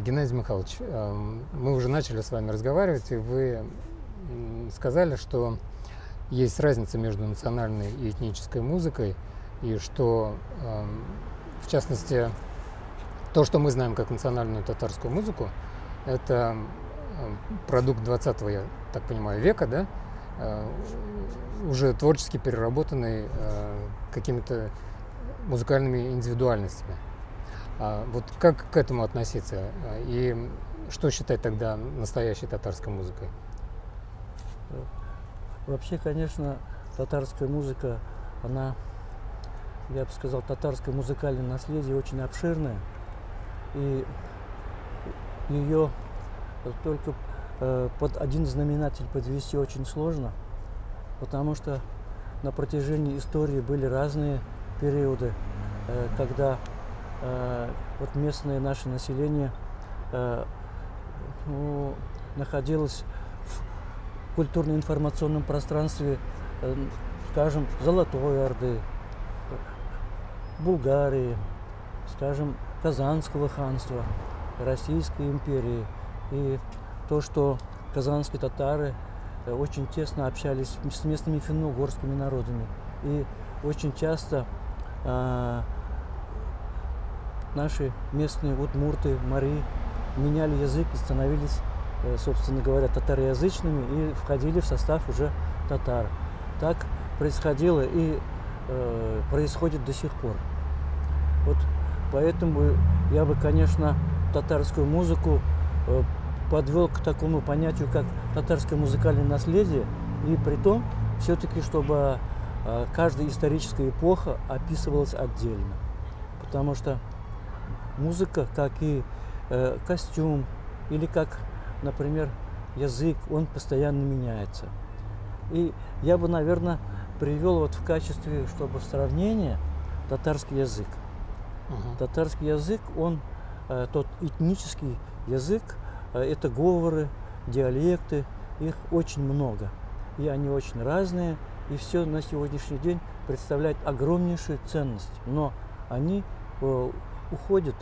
Геннадий Михайлович, мы уже начали с вами разговаривать, и вы сказали, что есть разница между национальной и этнической музыкой, и что, в частности, то, что мы знаем как национальную татарскую музыку, это продукт 20-го, я так понимаю, века, да? Уже творчески переработанный какими-то музыкальными индивидуальностями. Вот как к этому относиться? И что считать тогда настоящей татарской музыкой? Вообще, конечно, татарская музыка, она, я бы сказал, татарское музыкальное наследие очень обширное. И ее только под один знаменатель подвести очень сложно, потому что на протяжении истории были разные периоды, когда вот местное наше население находилось в культурно-информационном пространстве, скажем, Золотой Орды, Булгарии, скажем, Казанского ханства, Российской империи. И то, что казанские татары очень тесно общались с местными финно-угорскими народами. И очень часто наши местные удмурты, мари меняли язык и становились, собственно говоря, татароязычными и входили в состав уже татар. Так происходило и происходит до сих пор. Вот поэтому я бы, конечно, татарскую музыку подвел к такому понятию, как татарское музыкальное наследие, и при том все-таки, чтобы каждая историческая эпоха описывалась отдельно. Потому что музыка, как и костюм, или как, например, язык, он постоянно меняется. И я бы, наверное, привел вот в качестве, чтобы сравнение, татарский язык. Татарский язык, он тот этнический язык, это говоры, диалекты, их очень много. И они очень разные, и все на сегодняшний день представляет огромнейшую ценность. Но они уходят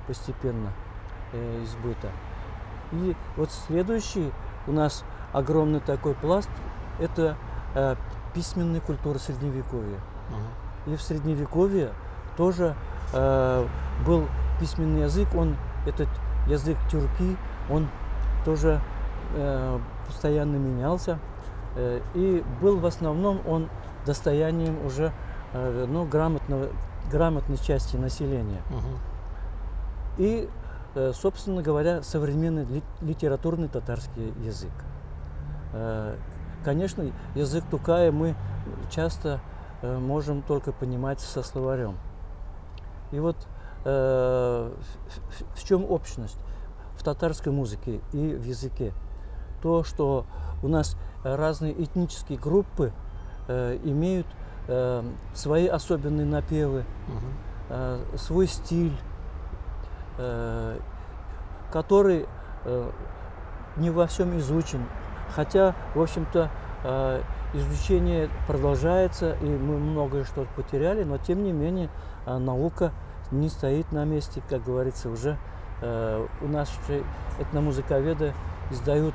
постепенно из быта. И вот следующий у нас огромный такой пласт – это письменная культура Средневековья. И в Средневековье тоже был письменный язык, этот язык тюрки, он тоже постоянно менялся. И был в основном он достоянием уже грамотной части населения. И, собственно говоря, современный литературный татарский язык. Конечно, язык тукая мы часто можем только понимать со словарем. И вот в чем общность в татарской музыке и в языке? То, что у нас разные этнические группы имеют свои особенные напевы, свой стиль, который не во всем изучен. Хотя, в общем-то, изучение продолжается, и мы многое что потеряли, но тем не менее наука не стоит на месте, как говорится, уже у нас этномузыковеды издают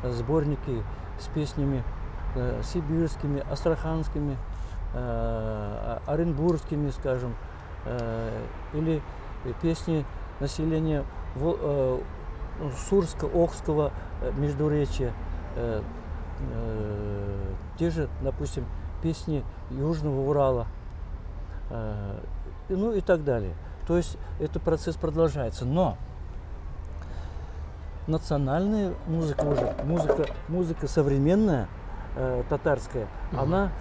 сборники с песнями сибирскими, астраханскими, оренбургскими, скажем, или песни населения Сурско-Охского междуречья, те же, допустим, песни Южного Урала, ну и так далее. То есть этот процесс продолжается. Но национальная музыка уже, музыка современная, татарская, она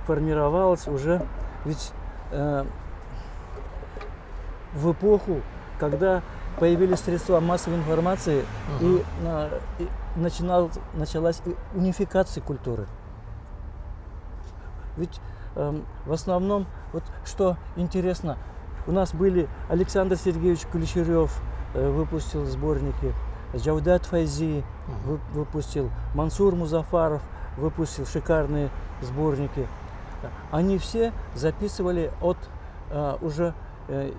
формировалась уже ведь в эпоху, когда появились средства массовой информации, и началась унификация культуры. Ведь в основном, вот что интересно, у нас были Александр Сергеевич Кулешерев, выпустил сборники, Джавдат Файзи выпустил, Мансур Музафаров выпустил шикарные сборники. Они все записывали от уже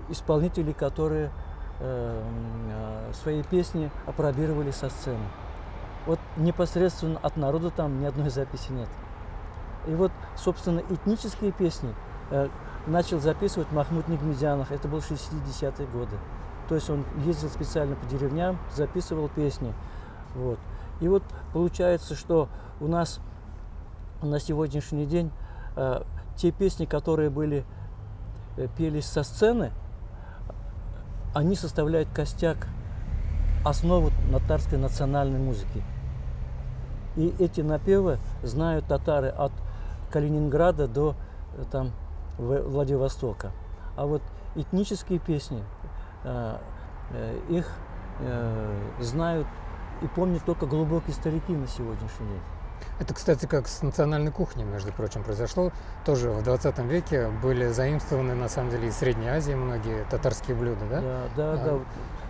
исполнителей, которые свои песни апробировали со сцены. Вот непосредственно от народа там ни одной записи нет. И вот, собственно, этнические песни начал записывать Махмуд Нигмедянов. Это был 60-е годы. То есть он ездил специально по деревням, записывал песни. Вот. И вот получается, что у нас на сегодняшний день те песни, которые пелись со сцены, они составляют костяк, основу татарской национальной музыки. И эти напевы знают татары от Калининграда до Владивостока. А вот этнические песни, их знают и помнят только глубокие старики на сегодняшний день. Это, кстати, как с национальной кухней, между прочим, произошло. Тоже в 20 веке были заимствованы, на самом деле, из Средней Азии многие татарские блюда, да? Да.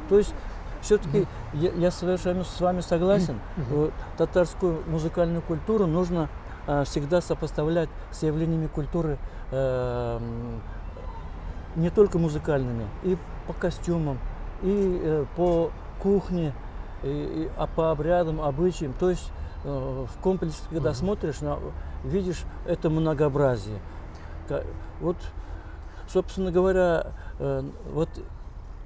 То есть, все-таки я совершенно с вами согласен. Татарскую музыкальную культуру нужно всегда сопоставлять с явлениями культуры не только музыкальными, и по костюмам, и по кухне, и по обрядам, обычаям. То есть в комплексе, когда смотришь, видишь это многообразие. Вот, собственно говоря, вот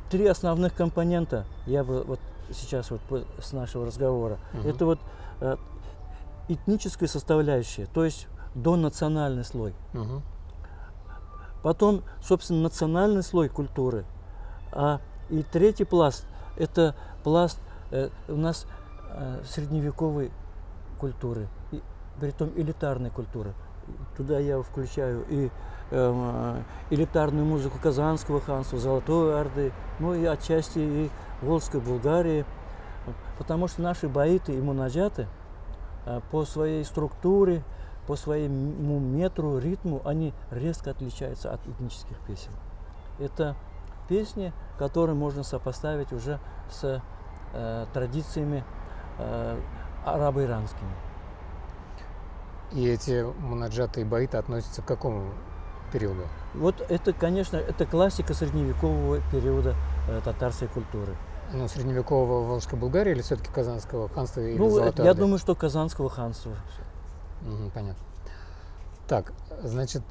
3 основных компонента я бы вот сейчас вот с нашего разговора. Это вот этническая составляющая, то есть донациональный слой. Потом, собственно, национальный слой культуры. И 3-й пласт – это пласт у нас средневековой культуры, притом элитарной культуры. Туда я включаю и элитарную музыку Казанского ханства, Золотой Орды, ну и отчасти и Волжской Булгарии. Потому что наши баиты и мунаджаты по своей структуре, по своему метру, ритму, они резко отличаются от этнических песен. Это песни, которые можно сопоставить уже с традициями арабо-иранскими. И эти мунаджаты и баиты относятся к какому периоду? Вот это, конечно, это классика средневекового периода татарской культуры. Ну, средневекового Волжской Булгарии или все-таки Казанского ханства или Золотой Орды? Я думаю, что Казанского ханства. Понятно. Так, значит,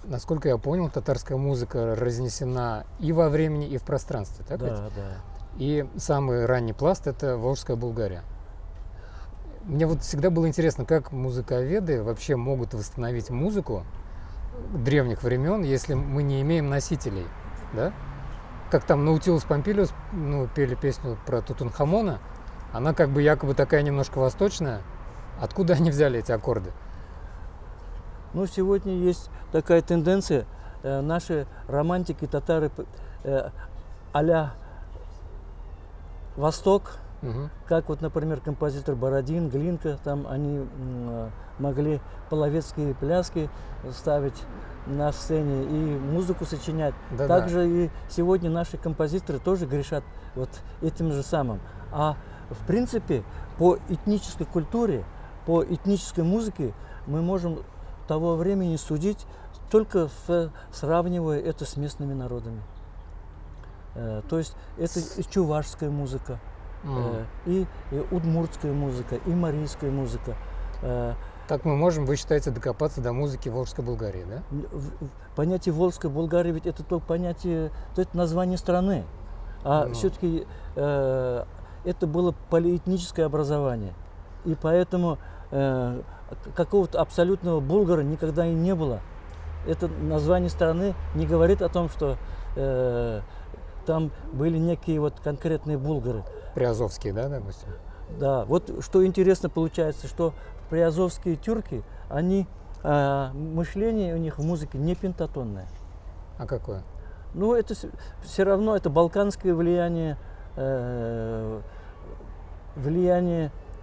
насколько я понял, татарская музыка разнесена и во времени, и в пространстве, так ведь? Да. И самый ранний пласт – это Волжская Булгария. Мне вот всегда было интересно, как музыковеды вообще могут восстановить музыку древних времен, если мы не имеем носителей, да? Как там Наутилус Помпилиус, пели песню про Тутанхамона, она как бы якобы такая немножко восточная. Откуда они взяли эти аккорды? Ну, сегодня есть такая тенденция, наши романтики, татары, а-ля Восток, как вот, например, композитор Бородин, Глинка, там они могли половецкие пляски ставить на сцене и музыку сочинять. Также и сегодня наши композиторы тоже грешат вот этим же самым. А в принципе по этнической культуре, по этнической музыке мы можем того времени судить, только сравнивая это с местными народами. То есть это и чувашская музыка, и удмуртская музыка, и марийская музыка. Так мы можем, вы считаете, докопаться до музыки Волжской Булгарии, да? Понятие Волжской Булгарии, ведь это только понятие, это название страны. Все-таки это было полиэтническое образование. И поэтому какого-то абсолютного булгара никогда и не было. Это название страны не говорит о том, что там были некие вот конкретные булгары. Приазовские, да, допустим? Да. Вот что интересно получается, что приазовские тюрки, они, мышление у них в музыке не пентатонное. А какое? Ну, это все равно это балканское влияние,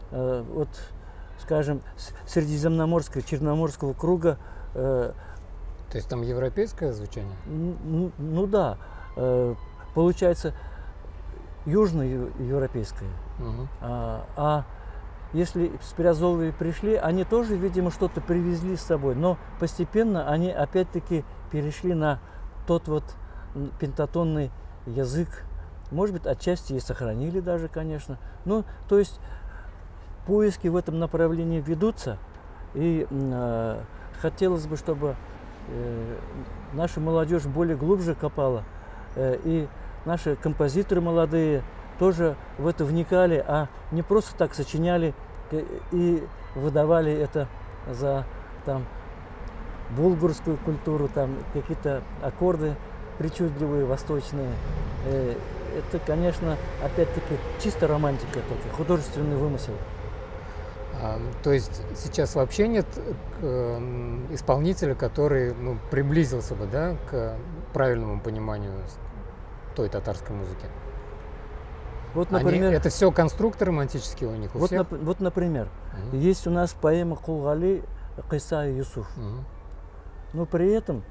вот, скажем, средиземноморского, черноморского круга. То есть там европейское звучание? Ну да, получается южноевропейское. А если с Приазовой пришли, они тоже, видимо, что-то привезли с собой, но постепенно они опять-таки перешли на тот вот пентатонный язык, Может быть, отчасти и сохранили даже, конечно. Ну, то есть поиски в этом направлении ведутся. И хотелось бы, чтобы наша молодежь более глубже копала. И наши композиторы молодые тоже в это вникали, а не просто так сочиняли и выдавали это за там булгарскую культуру, там какие-то аккорды причудливые, восточные. Это, конечно, опять-таки чисто романтика, только художественный вымысел. То есть сейчас вообще нет исполнителя, который приблизился бы, да, к правильному пониманию той татарской музыки? Вот, например, это все конструкторы романтические у них, у всех? Вот, например, есть у нас поэма Кулгали Кайса и Юсуф. Но при этом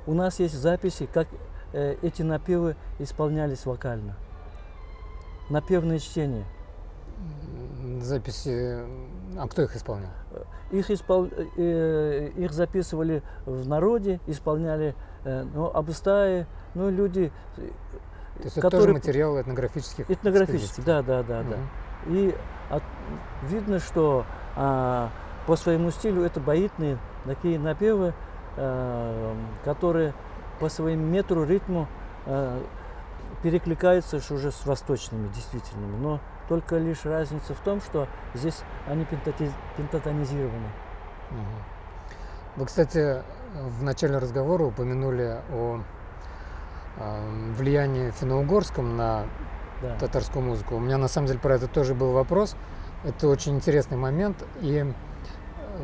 у нас есть записи, как эти напевы исполнялись вокально. Напевное чтение. Записи. А кто их исполнял? Их записывали в народе, исполняли абыстаи, люди. То есть это тоже материалы этнографических? Этнографических, да. И видно, что по своему стилю это баитные такие напевы, которые по своему метру, ритму перекликаются уже с восточными, действительными. Но только лишь разница в том, что здесь они пентатонизированы. Вы, кстати, в начале разговора упомянули о влиянии финно-угорском на татарскую музыку. У меня на самом деле про это тоже был вопрос. Это очень интересный момент. И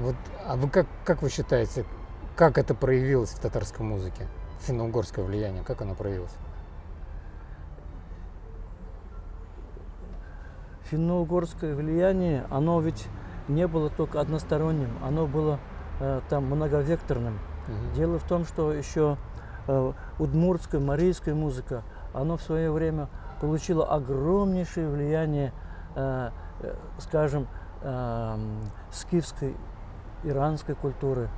вот, вы как вы считаете, как это проявилось в татарской музыке? Финно-угорское влияние, как оно проявилось? Финно-угорское влияние, оно ведь не было только односторонним, оно было там многовекторным. Дело в том, что еще удмуртская, марийская музыка, оно в свое время получило огромнейшее влияние, скажем, скифской, иранской культуры.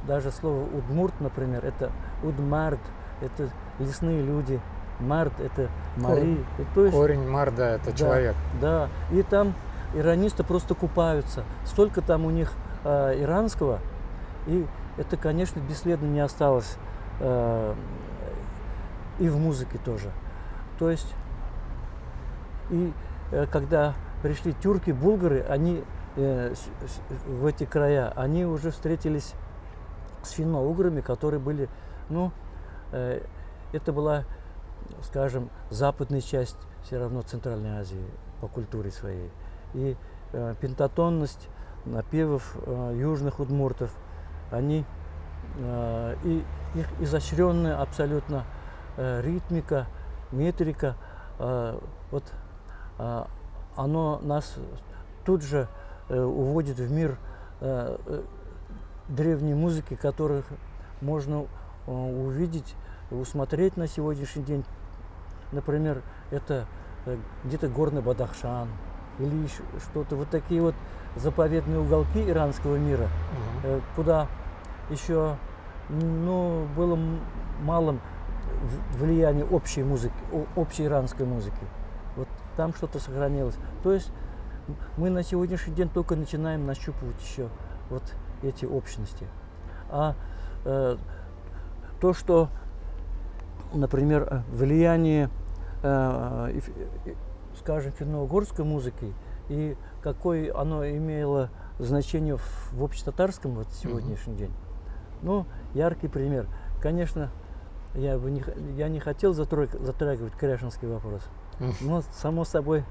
Даже слово удмурт, например, это удмард, это лесные люди, мард – это мари. Корень марда – это человек. Да, и там иранисты просто купаются. Столько там у них иранского, и это, конечно, бесследно не осталось и в музыке тоже. То есть, и когда пришли тюрки, булгары, они в эти края, они уже встретились с финно-уграми, которые были, это была, скажем, западная часть все равно Центральной Азии по культуре своей. И пентатонность напевов южных удмуртов, они и их изощренная абсолютно ритмика, метрика, оно нас тут же уводит в мир древней музыки, которых можно увидеть, усмотреть на сегодняшний день. Например, это где-то горный Бадахшан или еще что-то. Вот такие вот заповедные уголки иранского мира, куда еще было малым влияние общей музыки, общей иранской музыки. Вот там что-то сохранилось. То есть мы на сегодняшний день только начинаем нащупывать еще вот эти общности. А то, что, например, влияние, скажем, финно-угорской музыки и какое оно имело значение в общетатарском вот сегодняшний день. Яркий пример. Конечно, я не хотел затрагивать кряшинский вопрос, но само собой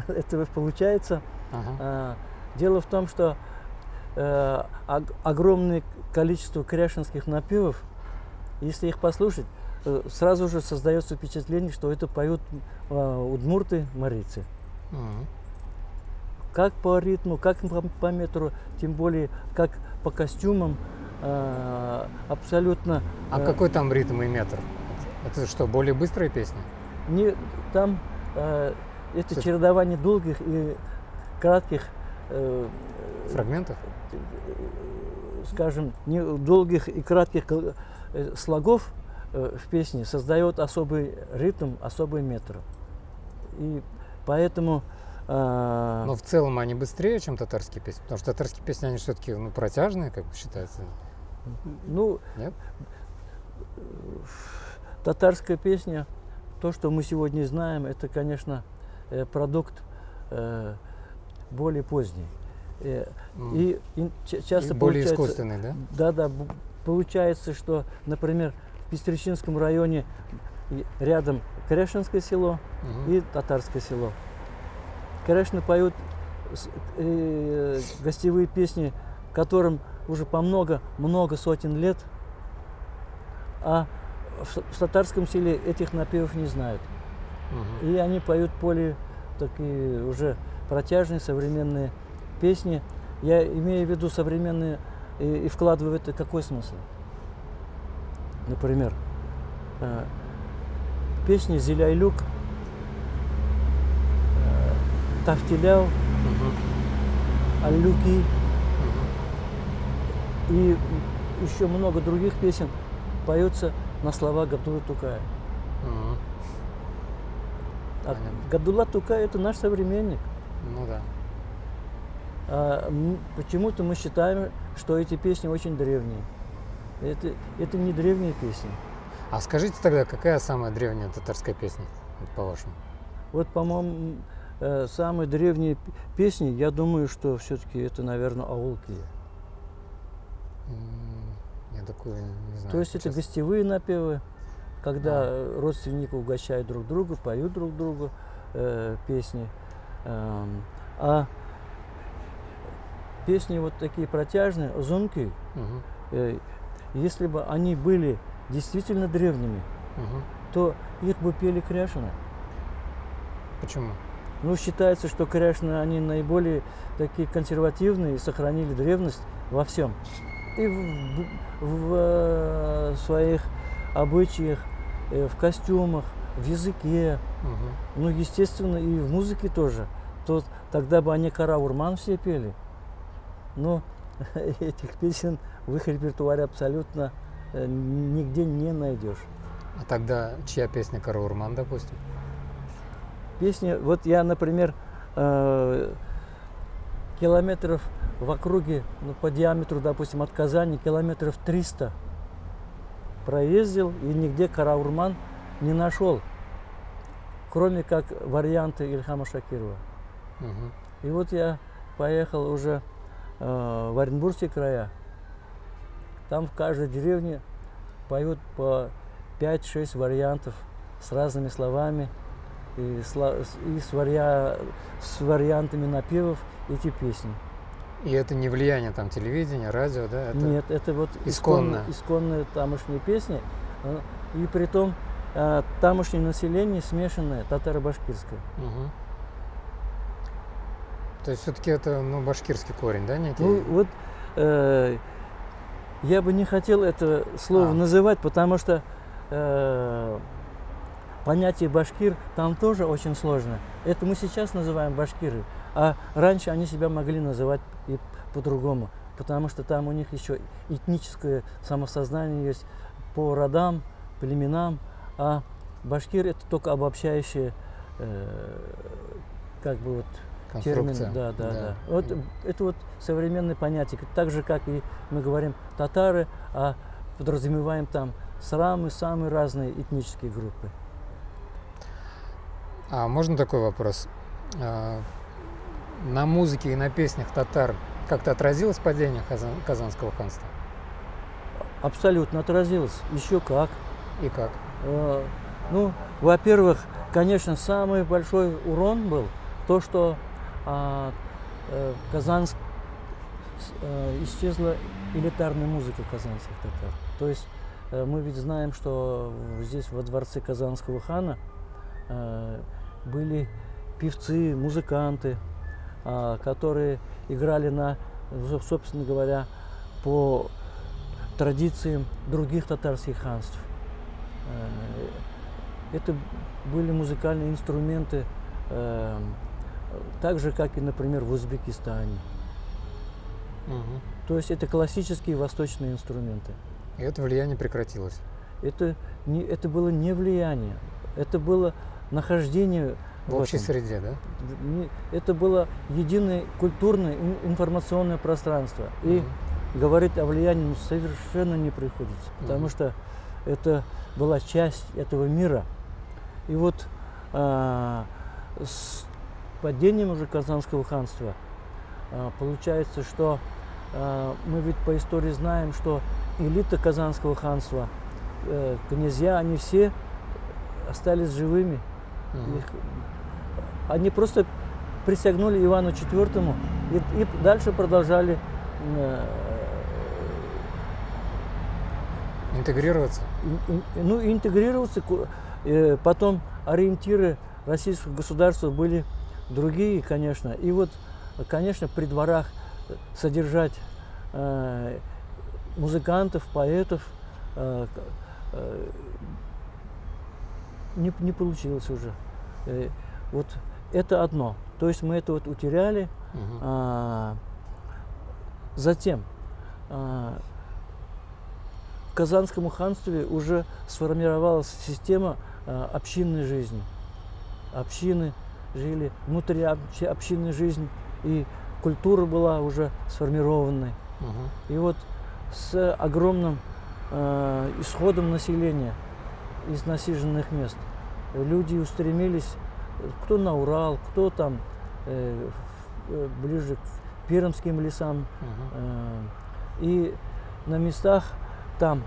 это получается. Дело в том, что огромное количество кряшинских напевов, если их послушать, сразу же создается впечатление, что это поют удмурты, марийцы. Как по ритму, как по метру, тем более как по костюмам, абсолютно. А какой там ритм и метр? Это что, более быстрая песня? Там это чередование долгих и кратких фрагментов? Скажем, долгих и кратких слогов, в песне создает особый ритм, особый метр. И поэтому... Но в целом они быстрее, чем татарские песни, потому что татарские песни, они все-таки протяжные, как бы считается. Ну, Нет? Татарская песня, то, что мы сегодня знаем, это, конечно, продукт более поздний. И часто И более получается, искусственный, да? Да, получается, что, например, в Пестричинском районе рядом Крешинское село и Татарское село. Крешны поют гостевые песни, которым уже по много сотен лет, а в татарском селе этих напевов не знают. И они поют более такие уже протяжные современные песни. Я имею в виду современные и вкладываю в это какой смысл? Например, песня «Зиляйлюк», «Тафтиляу», «Аллюки» и еще много других песен поются на слова Габдуллы Тукая. А Габдулла Тукай – это наш современник. Ну да. Почему-то мы считаем, что эти песни очень древние. Это не древние песни. А скажите тогда, какая самая древняя татарская песня, по-вашему? Вот, по-моему, самые древние песни, я думаю, что все-таки это, наверное, аулки. Я такое не знаю. То есть это гостевые напевы, когда родственники угощают друг друга, поют друг другу песни. А песни вот такие протяжные, зунки, если бы они были действительно древними, то их бы пели кряшины. Почему? Ну, считается, что кряшины, они наиболее такие консервативные и сохранили древность во всем. И в своих обычаях, в костюмах, в языке, ну, естественно, и в музыке тоже. То тогда бы они Кара-Урман все пели. Но этих песен в их репертуаре абсолютно нигде не найдешь. А тогда чья песня Кара-Урман, допустим? Песни, вот я, например, километров в округе, ну, по диаметру, допустим, от Казани километров 300 проездил и нигде Кара-Урман не нашел, кроме как варианты Ильхама Шакирова. И вот я поехал уже в Оренбургские края. Там в каждой деревне поют по 5-6 вариантов с разными словами и с вариантами напевов эти песни. И это не влияние там телевидения, радио, да? Это... Нет, это вот исконные тамошние песни. И притом тамошнее население смешанное, татаро-башкирское. То есть все-таки это, ну, башкирский корень, да, некий? Ну, вот я бы не хотел это слово называть, потому что понятие башкир там тоже очень сложно. Это мы сейчас называем башкиры, а раньше они себя могли называть и по-другому, потому что там у них еще этническое самосознание есть по родам, племенам, а башкир это только обобщающее, как бы вот термин. Да. Вот это вот современное понятие, так же как и мы говорим татары, а подразумеваем там самые разные этнические группы. А можно такой вопрос? На музыке и на песнях татар как-то отразилось падение Казанского ханства? Абсолютно отразилось. Еще как. И как? Ну, во-первых, конечно, самый большой урон был то, что Казанск исчезла элитарная музыка казанских татар. То есть мы ведь знаем, что здесь во дворце казанского хана были певцы, музыканты, которые играли собственно говоря, по традициям других татарских ханств. Это были музыкальные инструменты, так же, как и, например, в Узбекистане. То есть это классические восточные инструменты. И это влияние прекратилось? это было не влияние, это было нахождение В общей этом. среде, да? Это было единое культурное информационное пространство. И говорить о влиянии совершенно не приходится, потому что это была часть этого мира. И вот с падением уже Казанского ханства получается, что мы ведь по истории знаем, что элита Казанского ханства, князья, они все остались живыми. Они просто присягнули Ивану IV и дальше продолжали интегрироваться. Интегрироваться. Потом ориентиры российского государства были другие, конечно. И вот, конечно, при дворах содержать музыкантов, поэтов не получилось уже. Вот это одно. То есть мы это вот утеряли. Затем в Казанском ханстве уже сформировалась система общинной жизни. Общины жили, внутриобщинная жизнь, и культура была уже сформированной. И вот с огромным исходом населения из насиженных мест люди устремились, кто на Урал, кто там ближе к пермским лесам. И на местах там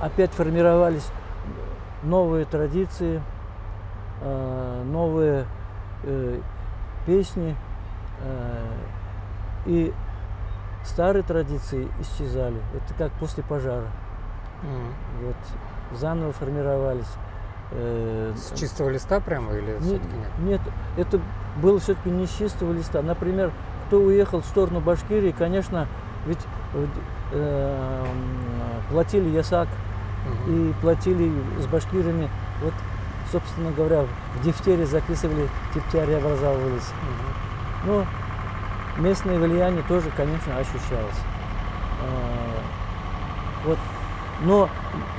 опять формировались новые традиции, новые песни, и старые традиции исчезали. Это как после пожара. Вот, заново формировались. С чистого листа прямо или все-таки нет? Нет, это было все-таки не с чистого листа. Например, кто уехал в сторону Башкирии, конечно, ведь платили ясак и платили с башкирами. Вот, собственно говоря, в дифтере записывали, типтяри образовывались. Но местное влияние тоже, конечно, ощущалось. Вот. Но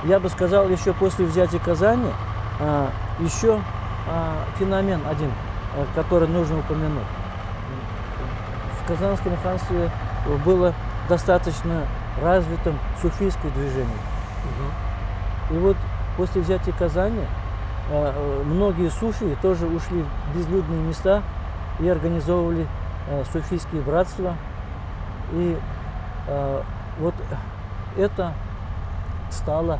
я бы сказал, еще после взятия Казани, еще феномен один, который нужно упомянуть. В Казанском ханстве было достаточно развитым суфийское движение. И вот после взятия Казани многие суфии тоже ушли в безлюдные места и организовывали суфийские братства. И вот это стало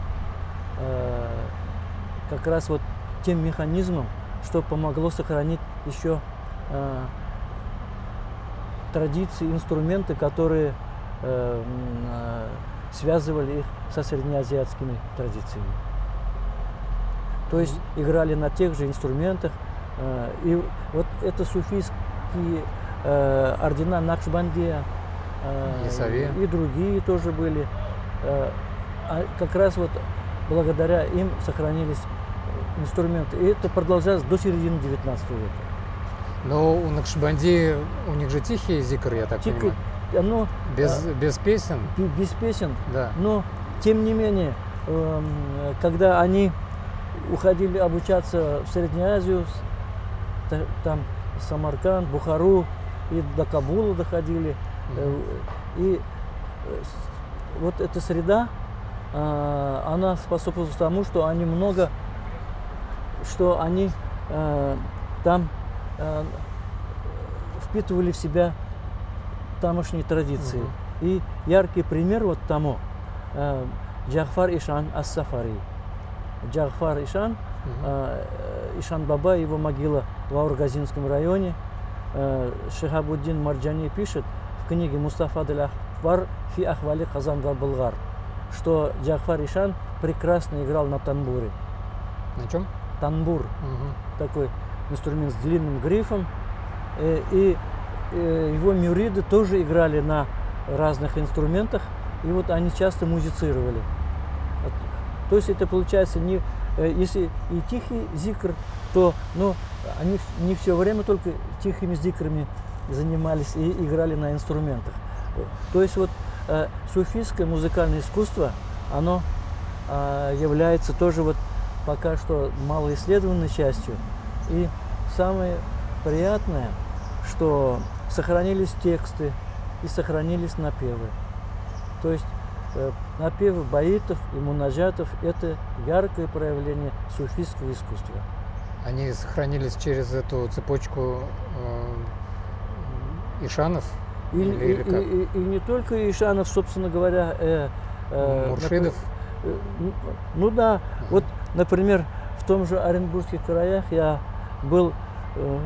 как раз вот тем механизмом, что помогло сохранить еще традиции, инструменты, которые связывали их со среднеазиатскими традициями. То есть играли на тех же инструментах. И вот это суфийские ордена Накшбандия и другие тоже были. Как раз вот благодаря им сохранились инструменты. И это продолжалось до середины 19 века. Но у Накшбанди, у них же тихий зикр, я так понимаю. Оно, без песен? Без песен. Да. Но, тем не менее, когда они уходили обучаться в Среднюю Азию, там Самарканд, Бухару, и до Кабула доходили. И вот эта среда, она способствовала тому, что они там впитывали в себя тамошние традиции. И яркий пример вот тому Джафар Ишан ас-Сафари. Джафар Ишан, Ишан Баба, его могила в Аургазинском районе. Шихабуддин Марджани пишет в книге «Мустафа дель-Ахвар фи ахвали Казан ва-Булгар», что Джафар Ишан прекрасно играл на танбуре. На чем? Танбур. Такой инструмент с длинным грифом. И его мюриды тоже играли на разных инструментах. И вот они часто музицировали. То есть это получается, если и тихий зикр, то они не все время только тихими зикрами занимались и играли на инструментах. То есть вот суфийское музыкальное искусство, оно является тоже вот пока что малоисследованной частью. И самое приятное, что сохранились тексты и сохранились напевы. То есть напевы баитов и мунаджатов – это яркое проявление суфийского искусства. Они сохранились через эту цепочку ишанов? Или как? И не только ишанов, собственно говоря, Муршидов? Ну да, вот, например, в том же Оренбургских краях я был в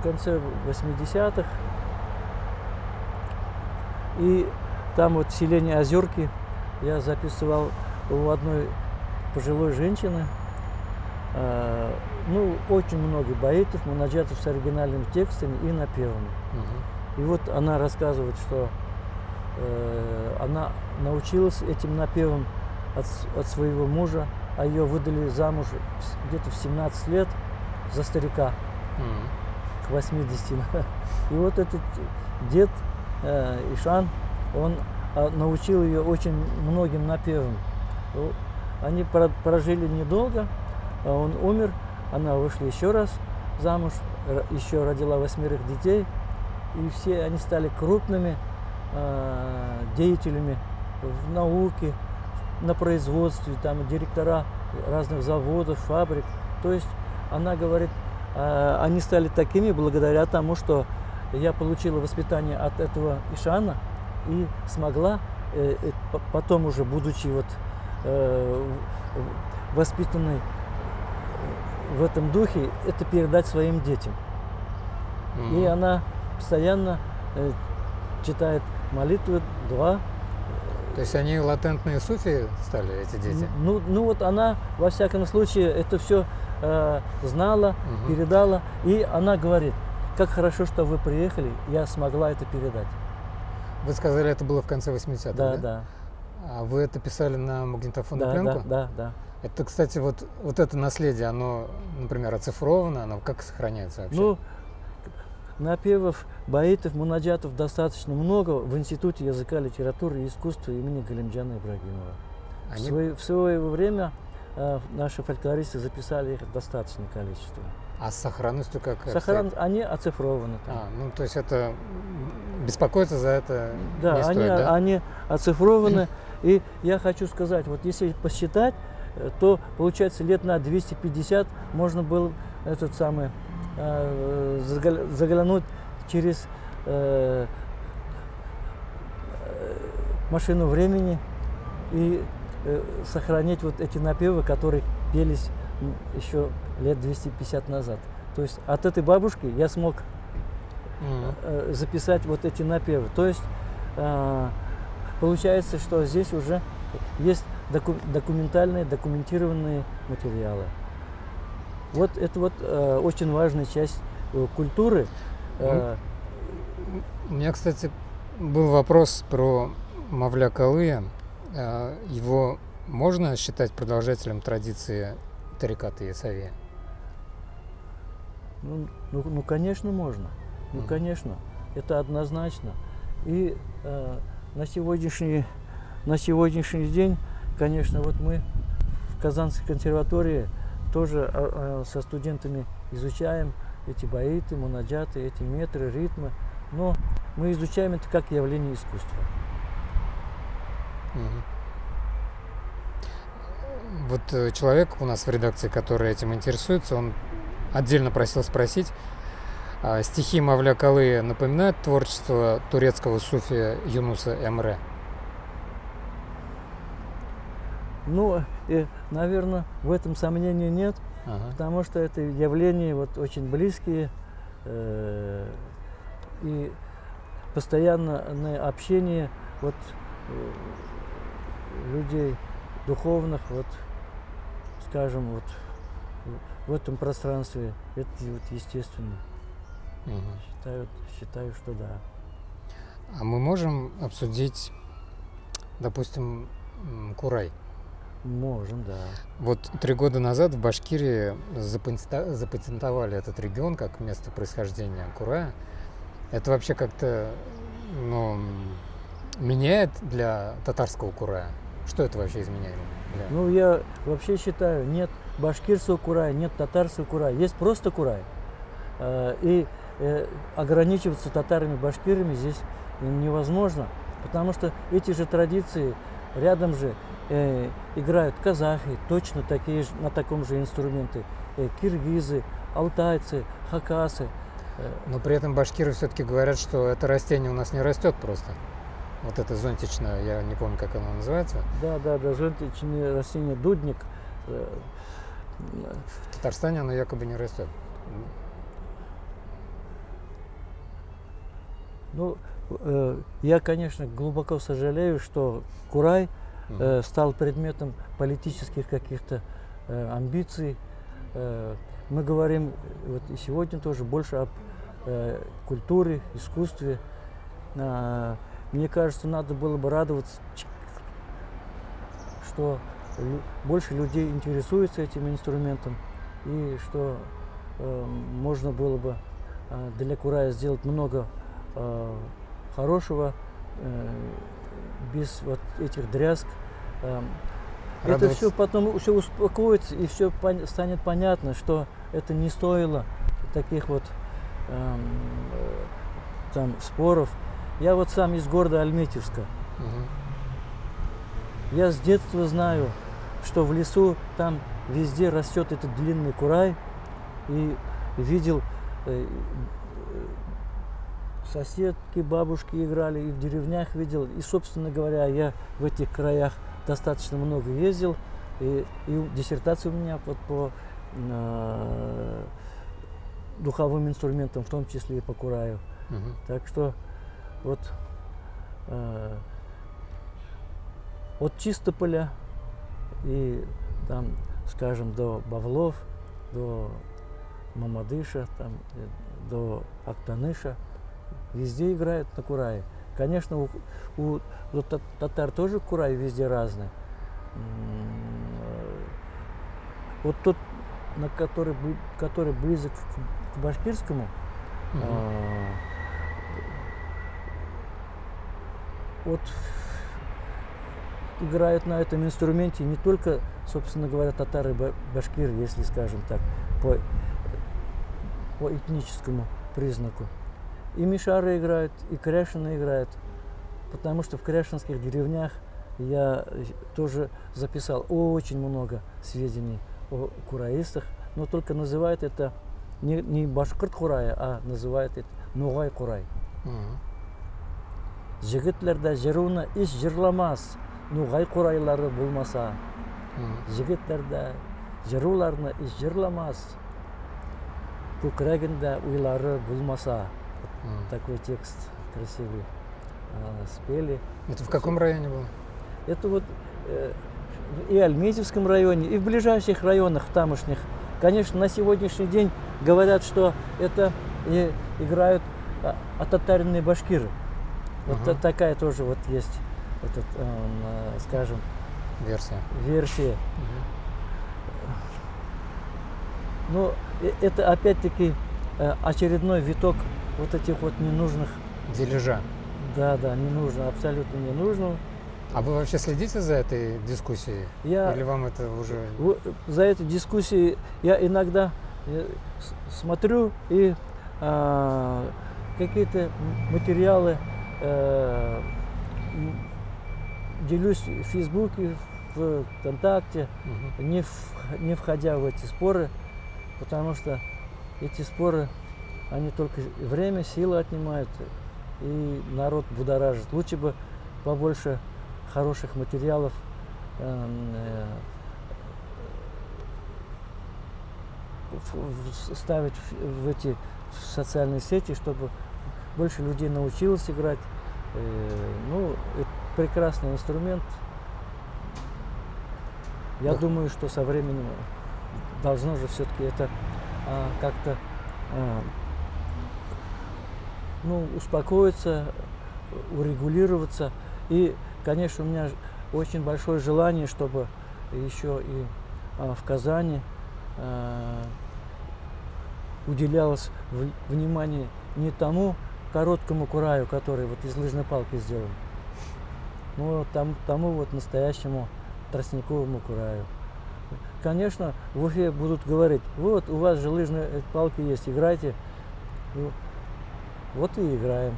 конце 80-х, и там вот в селении Озерки я записывал у одной пожилой женщины, ну, очень много баитов, мунаджатов с оригинальными текстами и напевами. И вот она рассказывает, что она научилась этим напевам от своего мужа, а ее выдали замуж где-то в 17 лет за старика, к 80. И вот этот дед Ишан, он научил ее очень многим напевам. Они прожили недолго, он умер, она вышла еще раз замуж, еще родила 8 детей, и все они стали крупными деятелями в науке, на производстве, там директора разных заводов, фабрик. То есть она говорит, они стали такими благодаря тому, что я получила воспитание от этого Ишана и смогла потом уже, будучи вот воспитанной в этом духе, это передать своим детям. И она постоянно читает молитвы, дуа. То есть они латентные суфи стали, эти дети? Ну вот она, во всяком случае, это все знала, передала. И она говорит, как хорошо, что вы приехали, я смогла это передать. Вы сказали, это было в конце 80-х, да? Да. А вы это писали на магнитофонную пленку? Да. Это, кстати, вот это наследие, оно, например, оцифровано, оно как сохраняется вообще? Ну, напевов, баитов, мунаджатов достаточно много в Институте языка, литературы и искусства имени Галимджана Ибрагимова. В свое время наши фольклористы записали их достаточное количество. А с сохранностью как? Они оцифрованы. Ну то есть это беспокоиться за это не стоит, да? Они оцифрованы. И я хочу сказать, вот если посчитать, то получается лет на 250 можно было заглянуть через машину времени и сохранить вот эти напевы, которые пелись еще лет 250 назад. То есть от этой бабушки я смог записать вот эти напевы. То есть получается, что здесь уже есть документированные материалы. Вот это вот очень важная часть культуры. У меня, кстати, был вопрос про Мавля Калыя. Его можно считать продолжателем традиции тариката Ясавия? Ну, конечно, можно. Ну, конечно, это однозначно. И на сегодняшний день, конечно, вот мы в Казанской консерватории тоже со студентами изучаем эти баиты, мунаджаты, эти метры, ритмы, но мы изучаем это как явление искусства. Вот человек у нас в редакции, который этим интересуется, он отдельно просил спросить, стихи Мавля Калыя напоминают творчество турецкого суфия Юнуса Эмре? Ну, наверное, в этом сомнений нет, потому что это явления вот очень близкие, и постоянное общение вот людей духовных, вот, скажем, вот в этом пространстве, это вот естественно. Считаю, что да. А мы можем обсудить, допустим, Курай? Можем, да. Вот 3 года назад в Башкирии запатентовали этот регион как место происхождения Курая. Это вообще как-то, меняет для татарского курая? Что это вообще изменяет? Ну, я вообще считаю, нет башкирского курая, нет татарского курая, есть просто курай. И ограничиваться татарами-башкирами здесь невозможно, потому что эти же традиции рядом же играют казахи, точно такие же, на таком же инструменте, киргизы, алтайцы, хакасы. Но при этом башкиры все-таки говорят, что это растение у нас не растет просто. Вот это зонтичное, я не помню, как оно называется. Да, зонтичное растение дудник. В Татарстане оно якобы не растет. Ну, я, конечно, глубоко сожалею, что курай стал предметом политических каких-то амбиций. Мы говорим вот и сегодня тоже больше об культуре, искусстве. Мне кажется, надо было бы радоваться, что больше людей интересуются этим инструментом, и что можно было бы для курая сделать много хорошего, без вот этих дрязг. Это все потом все успокоится, и все станет понятно, что это не стоило таких вот там споров. Я вот сам из города Альметьевска. Я с детства знаю, что в лесу там везде растет этот длинный курай, и видел соседки, бабушки играли, и в деревнях видел. И, собственно говоря, я в этих краях достаточно много ездил. И диссертация у меня вот по духовым инструментам, в том числе и по кураю. Так что вот от Чистополя и там, скажем, до Бавлов, до Мамадыша, там, до Актаныша, везде играют на курае. Конечно, у татар тоже курай везде разный. Вот тот, который близок к башкирскому, вот играют на этом инструменте не только, собственно говоря, татары и башкиры, если скажем так, по этническому признаку. И мишары играют, и кряшины играют, потому что в кряшинских деревнях я тоже записал очень много сведений о кураистах, но только называют это не башкирт курая, а называют это нугай курай. Жигитлерде жыруна иш жырламас, нугай курайлары булмаса. Жигитлерде жыруларны иш жырламас, көкрегинде уйлары булмаса. Такой текст красивый спели. Это в каком районе было? Это вот и в Альметьевском районе, и в ближайших районах тамошних. Конечно, на сегодняшний день говорят, что это играют татарные башкиры. Вот такая тоже вот есть, этот, скажем, версия. Но это опять-таки очередной виток вот этих вот ненужных дележа. Да, не нужно, абсолютно не нужно. А вы вообще следите за этой дискуссией? Или вам это уже... За этой дискуссией я иногда смотрю и какие-то материалы делюсь в Фейсбуке, в ВКонтакте, не входя в эти споры, потому что эти споры, они только время, силы отнимают, и народ будоражит. Лучше бы побольше хороших материалов ставить в эти социальные сети, чтобы больше людей научилось играть. Ну, это прекрасный инструмент. Я думаю, что со временем должно же все-таки это как-то успокоиться, урегулироваться. И, конечно, у меня очень большое желание, чтобы еще и в Казани уделялось внимание не тому короткому кураю, который вот из лыжной палки сделан, ну, тому вот настоящему тростниковому краю. Конечно, в Уфе будут говорить, вот у вас же лыжные палки есть, играйте. Ну, вот и играем.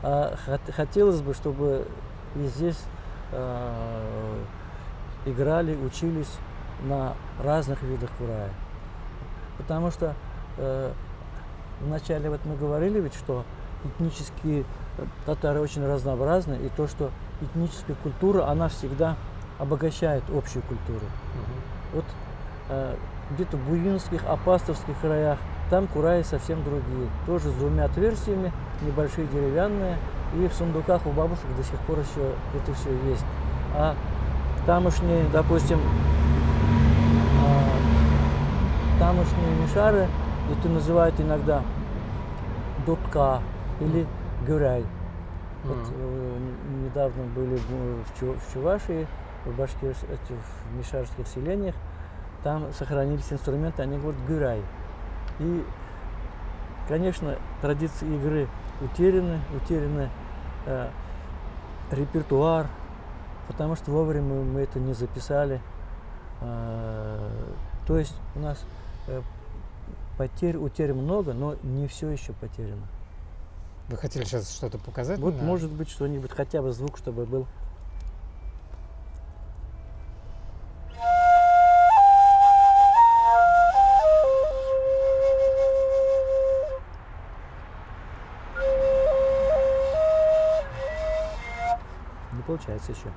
А хотелось бы, чтобы и здесь играли, учились на разных видах курая. Потому что вначале вот мы говорили ведь, что этнические татары очень разнообразны, и то, что этническая культура, она всегда обогащает общую культуру. Вот где-то в буинских, апастовских краях, там кураи совсем другие. Тоже с двумя отверстиями, небольшие деревянные, и в сундуках у бабушек до сих пор еще это все есть. А тамошние, допустим, тамошние мишары, это называют иногда дотка или гюряй. Вот, недавно были в Чувашии, в мишарских селениях, там сохранились инструменты, они говорят гюряй. И, конечно, традиции игры утеряны репертуар, потому что вовремя мы это не записали. То есть у нас утерь много, но не все еще потеряно. Вы хотели сейчас что-то показать? Вот, может быть, что-нибудь, хотя бы звук, чтобы был. Не получается еще.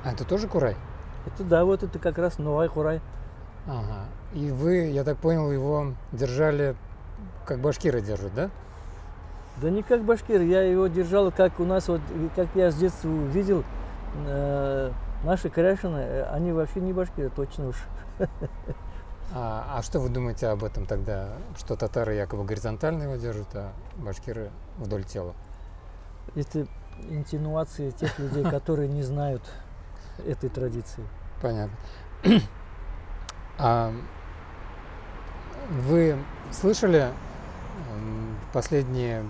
Это тоже курай? Это да, вот это как раз новый курай. Ага. И вы, я так понял, его держали, как башкиры держат, да? Да не как башкир, я его держал, как у нас, вот, как я с детства видел, наши коряшины, они вообще не башкиры, точно уж. А что вы думаете об этом тогда, что татары якобы горизонтально его держат, а башкиры вдоль тела? Это инсинуации тех людей, которые не знают этой традиции. Понятно. А вы слышали последние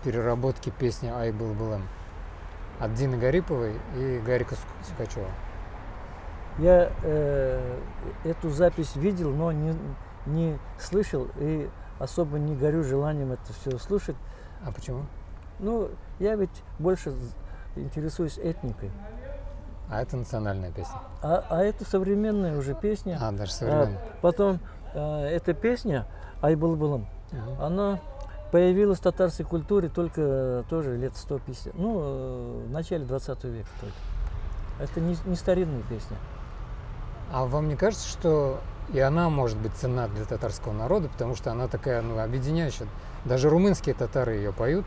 переработки песни «Ай был-былым» от Дины Гариповой и Гарика Сукачева? Я эту запись видел, но не слышал и особо не горю желанием это все слушать. А почему? Ну, я ведь больше интересуюсь этникой. А это национальная песня? А это современная уже песня. А, даже современная. Потом эта песня «Ай был-былым», она появилась в татарской культуре только тоже лет 150, ну, в начале 20 века только. Это не старинная песня. А вам не кажется, что и она может быть ценна для татарского народа, потому что она такая, ну, объединяющая? Даже румынские татары ее поют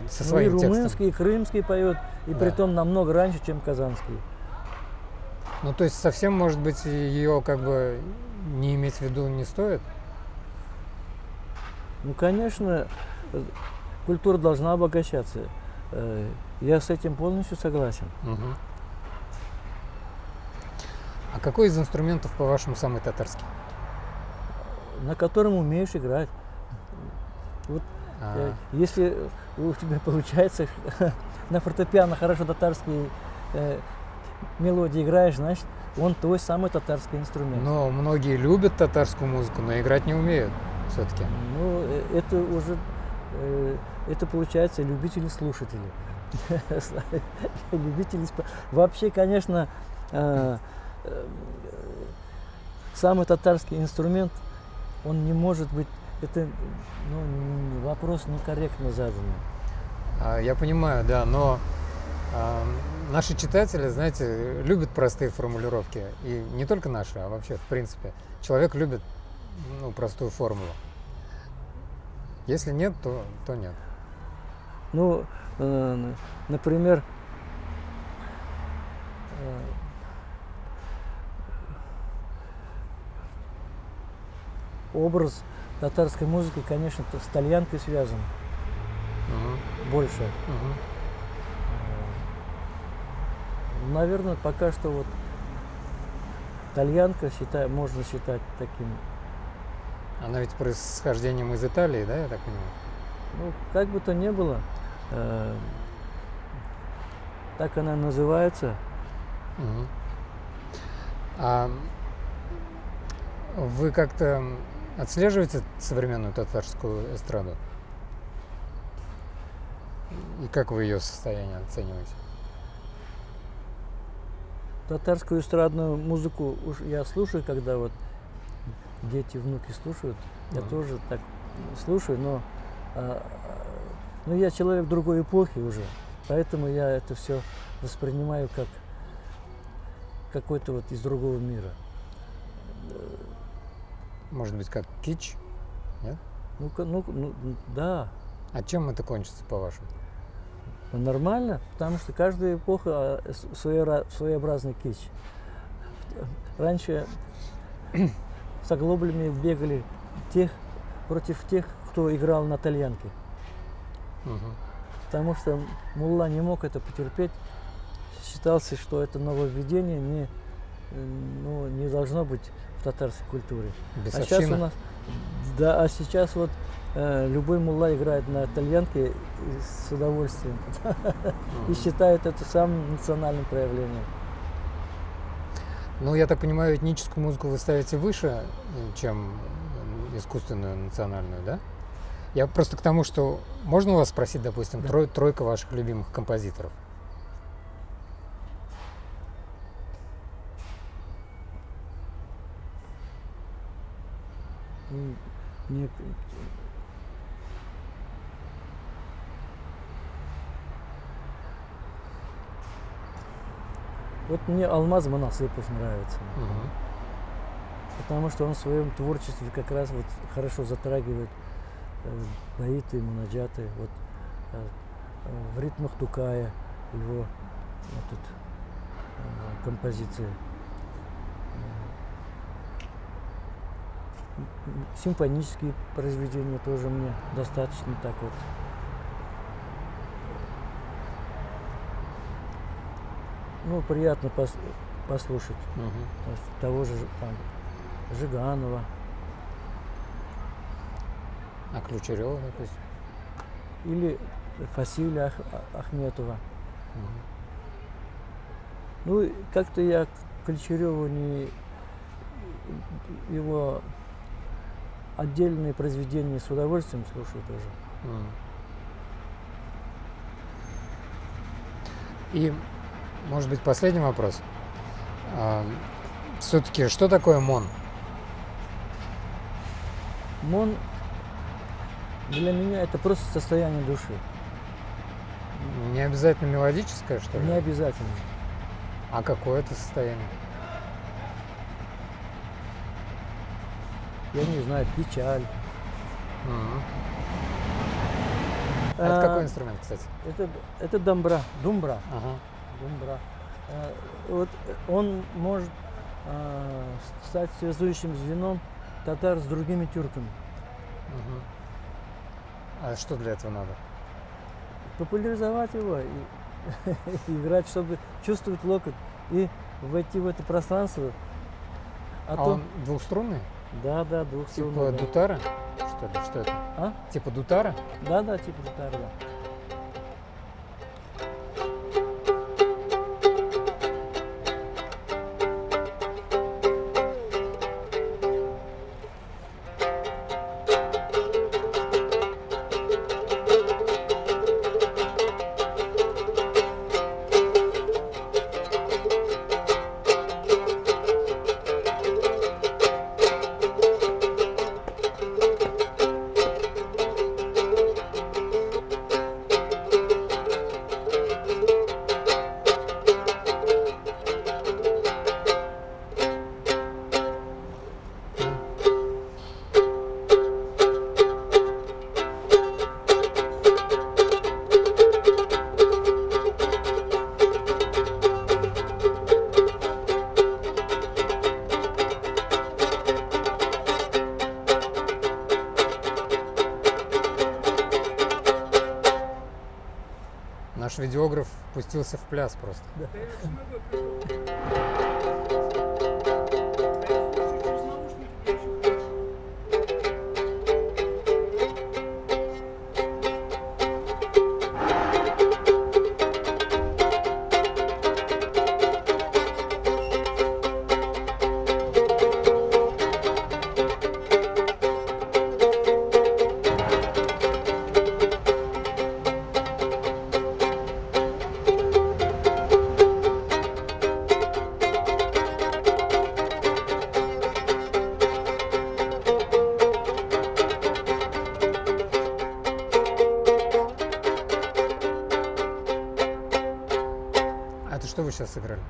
со своим и текстом. Румынские, и крымские поют, и Да. притом намного раньше, чем казанские. Ну, то есть совсем, может быть, ее как бы не иметь в виду не стоит? Ну, конечно, культура должна обогащаться. Я с этим полностью согласен. Мгм. А какой из инструментов, по-вашему, самый татарский? На котором умеешь играть. Вот, если у тебя получается на фортепиано хорошо татарские мелодии играешь, значит, он твой самый татарский инструмент. Но многие любят татарскую музыку, но играть не умеют все-таки. Ну, это уже, это получается любители-слушатели. Любители. Вообще, конечно, самый татарский инструмент, он не может быть, это вопрос некорректно заданный. Я понимаю, да, но наши читатели, знаете, любят простые формулировки. И не только наши, а вообще, в принципе. Человек любит простую формулу. Если нет, то нет. Ну, например, образ татарской музыки, конечно, с тальянкой связан Мгм. больше. Мгм. Наверное, пока что вот тальянка можно считать таким. Она ведь происхождением из Италии, да, я так понимаю? Ну, как бы то ни было, так она называется. Мгм. А вы как-то отслеживаете современную татарскую эстраду? И как вы ее состояние оцениваете? Татарскую эстрадную музыку уж я слушаю, когда вот дети, внуки слушают. Я Мгм. тоже так слушаю, но ну, я человек другой эпохи уже, поэтому я это все воспринимаю как какой-то вот из другого мира. Может быть, как кич? Нет? Ну, да, А чем это кончится, по-вашему? нормально, потому что каждая эпоха своеобразный кич. Раньше с оглоблями бегали против тех, кто играл на тальянке. Мгм. Потому что мулла не мог это потерпеть. Считался, что это нововведение не должно быть в татарской культуре. А сейчас у Бесовщина? нас, да, а сейчас вот любой мулла играет на тальянке и с удовольствием и Мгм. считает это самым национальным проявлением. Ну, я так понимаю, этническую музыку вы ставите выше, чем искусственную национальную, да? Я просто к тому, что можно у вас спросить, допустим, Да. тройка ваших любимых композиторов? М, не- Вот мне Алмаз Манасыпов нравится, Мгм. потому что он в своем творчестве как раз вот хорошо затрагивает баиты, мунаджаты, вот в ритмах Тукая его композиции. Симфонические произведения тоже мне достаточно так вот. Ну, приятно послушать. Мгм. То есть того же там Жиганова А Ключарева, допустим? или Фасиля Ахметова. Мгм. Ну, и как-то я Ключареву его отдельные произведения с удовольствием слушаю тоже. Мгм. И, может быть, последний вопрос. Все-таки, что такое МОН? Мон для меня это просто состояние души. Не обязательно мелодическое, что ли? Не обязательно. А какое это состояние? Я не знаю, печаль. Мгм. А это какой А, инструмент, кстати? это думбра. Ага. Вот он может стать связующим звеном татар с другими тюрками. Мгм. А что для этого надо? Популяризовать его и играть, чтобы чувствовать локоть и войти в это пространство. А он двухструнный? Да, Типа двухструнный. Да. дутара? Что ли? Что это? А? Типа дутара? Да, типа гитара, да. наш видеограф пустился в пляс просто. Да. Да я же могу придумать. Да я слушаю через наушники, мне еще хорошо. А это что вы сейчас сыграли?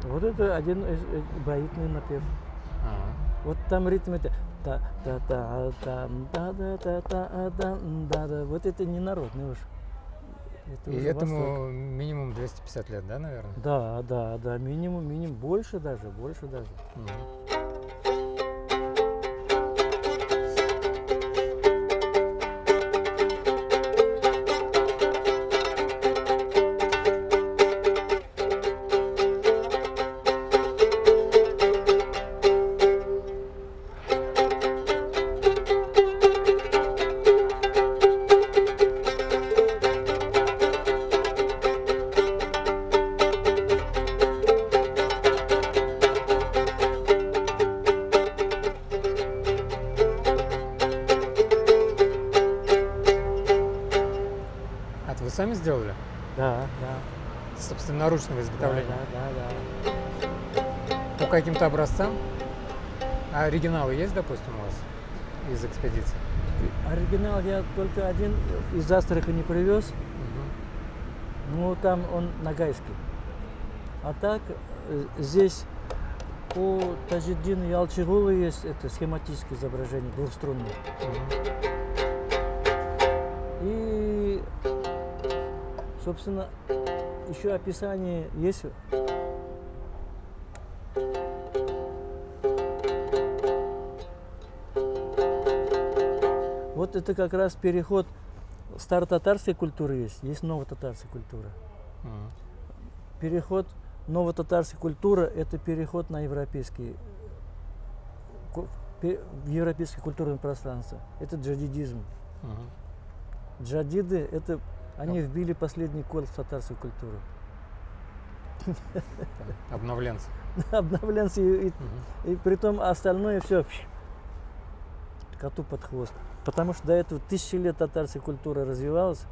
Вот это один из баритный напев. А, Вот там ритм это та та та та да да та та да да да. Вот это не народный уж. Это и уже этому Восток. минимум 250 лет, да, наверное? Да, да, да, минимум, больше даже, больше даже. Мгм. А это вы сами сделали? Да, да, Собственноручного да, изготовления? да, да. По каким-то образцам? А оригиналы есть, допустим, у вас из экспедиции? Оригинал я только один из Астрахани привез. Мгм. Ну, там он нагайский. А так, здесь у Тажиддина Ялчигула есть это схематическое изображение, двухструнное. Мгм. И, собственно, еще описание есть. Вот это как раз переход старотатарской культуры есть новотатарская культура. Мгм. Переход новотатарской культуры – это переход на европейский, в европейское культурное пространство. Это джадидизм. Мгм. Джадиды – это они вбили последний кол в татарскую культуру. Обновленцы. Обновленцы, Мгм. и притом остальное все коту под хвост. Потому что до этого тысячи лет татарская культура развивалась,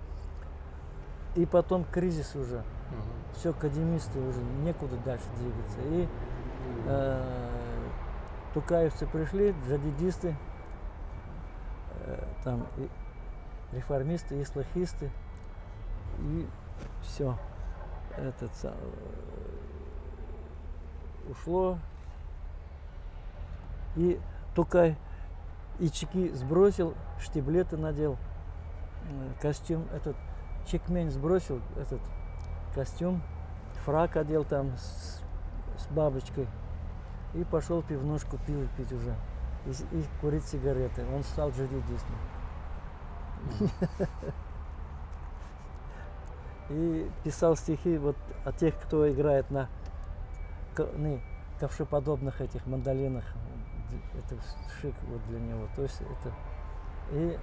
и потом кризис уже. Мгм. Все, академисты уже некуда дальше двигаться. И тукаевцы пришли, джадидисты, там и реформисты, ислахисты, и все. Ушло. И Тукай ички сбросил, штиблеты надел, костюм, этот чекмень сбросил, этот костюм, фрак одел там с бабочкой и пошел пивнушку пиво пить уже и курить сигареты. Он стал джадидистом. И писал стихи вот о тех, кто играет на ковшеподобных этих мандолинах. Это шик вот для него. То есть это... И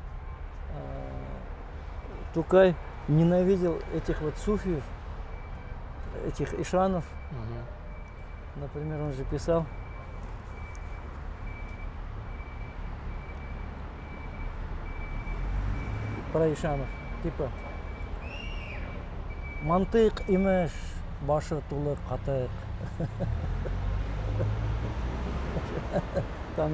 Тукай ненавидел этих вот суфиев, этих ишанов. Мгм. Например, он же писал: про ишанов, типа мантык имеш, башы тулы катык. Там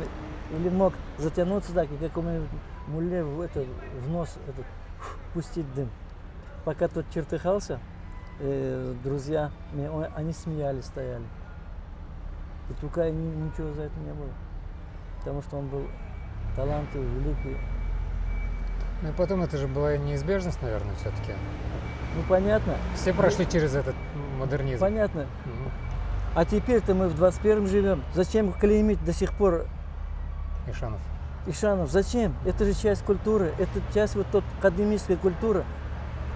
или мог затянуться так, и какому-нибудь мулле в нос пустить дым. Пока тот чертыхался, друзья, они смеялись, стояли. И Тукай ничего за это не было. Потому что он был талантливый, великий. Ну и потом это же была неизбежность, наверное, все-таки. Ну понятно. Все прошли через этот модернизм. Понятно. Мгм. А теперь-то мы в 21-м живем. Зачем клеймить до сих пор Ишанов. ишанов? Зачем? Это же часть культуры. Это часть вот той академической культуры.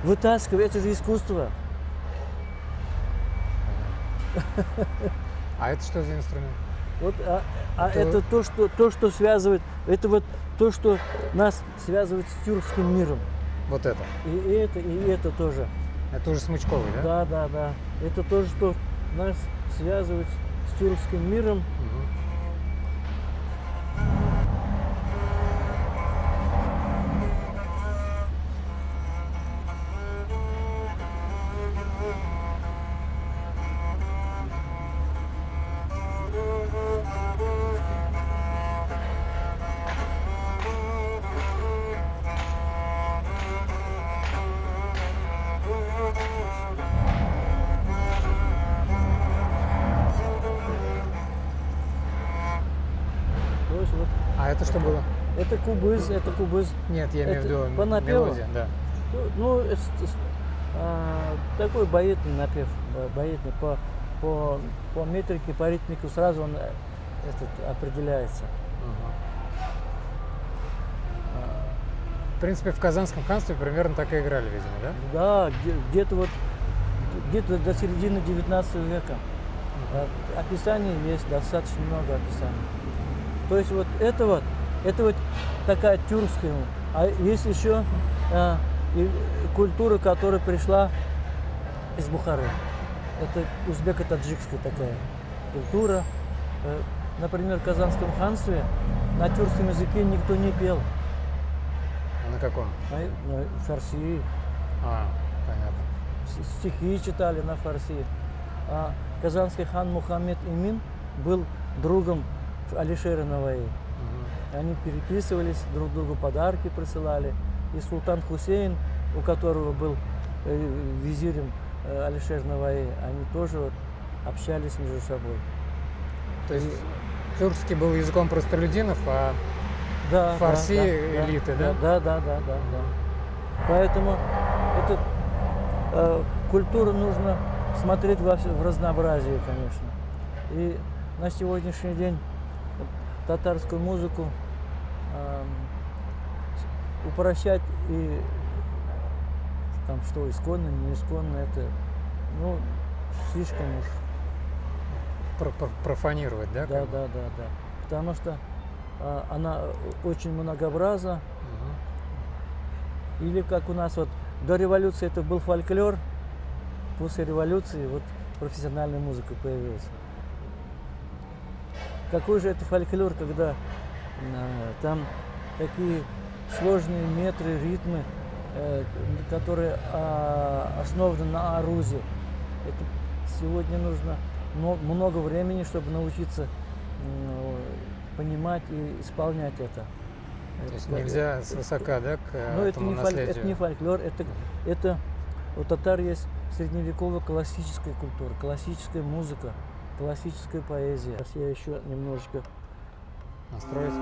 Вытаскивать, это же искусство. А это что за инструмент? Вот, Это- это то, что связывает, это вот то, что нас связывает с тюркским миром. Вот это. И это тоже. Это уже смычковый, да? Да. Это тоже, что нас связывает с тюркским миром. Мгм. То есть вот А это что было? это кубыз. Нет, я имею в Это виду по напеву? мелодия, да. Ну, такой баетный напев, баетный по метрике, по ритмике сразу он определяется. Мгм. В принципе, в Казанском ханстве примерно так и играли, видимо, да? Да, где-то до середины 19 века. Описаний есть достаточно много описаний. То есть вот это вот такая тюркская. А есть еще и культура, которая пришла из Бухары. Это узбеко-таджикская такая культура. Например, в Казанском ханстве на тюркском языке никто не пел. А на каком? На фарси. Понятно. Стихи читали на фарси. А казанский хан Мухаммед Имин был другом Алишера Наваи. Мгм. Они переписывались, друг другу подарки присылали. И султан Хусейн, у которого был визирем Алишер Наваи, они тоже вот общались между собой. То есть тюркский был языком простолюдинов, а Да, фарси элиты, да? Да. Поэтому эту культуру нужно смотреть в разнообразии, конечно. И на сегодняшний день татарскую музыку упрощать и там что, исконно, не исконно, это слишком уж. Профанировать, да? Да. как бы? Потому что она очень многообразна. Мгм. Или как у нас вот до революции это был фольклор, после революции вот профессиональная музыка появилась. Какой же это фольклор, когда там такие сложные метры, ритмы, которые основаны на арузе. Это сегодня нужно много времени, чтобы научиться понимать и исполнять это. То есть нельзя свысока, да, к Но это этому не, наследию? это не фольклор, это у татар есть средневековая классическая культура, классическая музыка, классическая поэзия. Сейчас я еще немножечко Настроить?